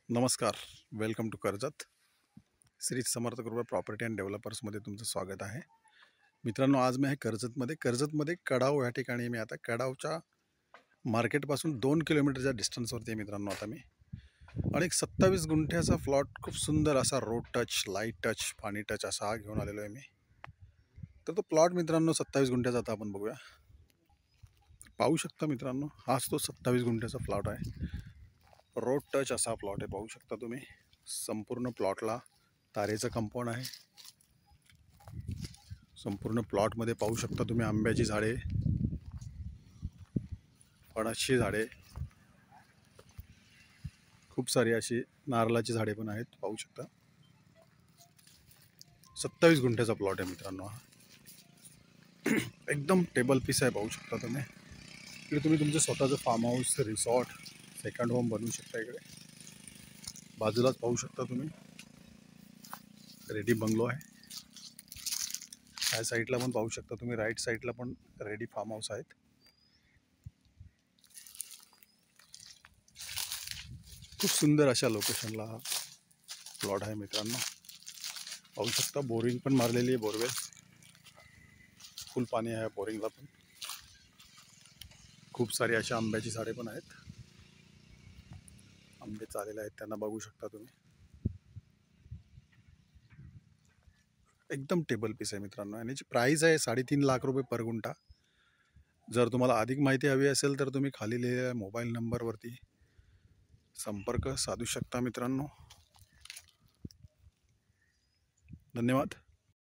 नमस्कार. Welcome to Karjat. Shri Samarth Kripa property and डेव्हलपर्समध्ये तुमचं स्वागत आहे. मित्रांनो, आज मी आहे कर्जतमध्ये कडाव या ठिकाणी. मी आता कडावच्या मार्केटपासून 2 किलोमीटरच्या डिस्टन्सवरती आहे मित्रांनो. आता मी आणि एक 27 गुंठ्याचा प्लॉट, खूप सुंदर असा रोड टच, लाईट टच, पाणी टच असा हा घेऊन आलेलो आहे मी. तर तो प्लॉट मित्रांनो 27 गुंठ्याचा आता आपण बघूया. पाहू शकता मित्रांनो, हाच तो 27 गुंठ्याचा प्लॉट आहे. रोड टच असा प्लॉट आहे, पाहू शकता तुम्ही. संपूर्ण प्लॉटला तारेचं कंपाऊंड आहे. संपूर्ण प्लॉटमध्ये पाहू शकता तुम्ही आंब्याची झाडे, फणसची झाडे, खूप सारी अशी नारळाची झाडे पण आहेत. पाहू शकता 27 गुंठ्याचा प्लॉट आहे मित्रांनो हा. एकदम टेबल पीस आहे, पाहू शकता तुम्ही. इकडे तुम्ही तुमचं स्वतःचं farm house, resort, second home बनवू शकता. इकडे बाजूलाच पाहू शकता तुम्ही रेडी बंगलो आहे. ह्या साईडला पण पाहू शकता तुम्ही, राईट साईडला पण रेडी फार्म हाऊस आहेत. खूप सुंदर अशा लोकेशनला हा प्लॉट आहे मित्रांनो. पाहू शकता बोरिंग पण मारलेली आहे, बोरवेल, फुल पाणी आहे बोरिंगला पण. खूप सारी अशा आंब्याची झाडे पण आहेत. आंबे चालेले आहेत, त्यांना बघू शकता तुम्ही. एकदम टेबल पीस आहे मित्रांनो. आणि याची प्राईस आहे 3.5 लाख रुपये पर गुंठा. जर तुम्हाला अधिक माहिती हवी असेल तर तुम्ही खाली लिहिलेल्या मोबाईल नंबरवरती संपर्क साधू शकता मित्रांनो. धन्यवाद.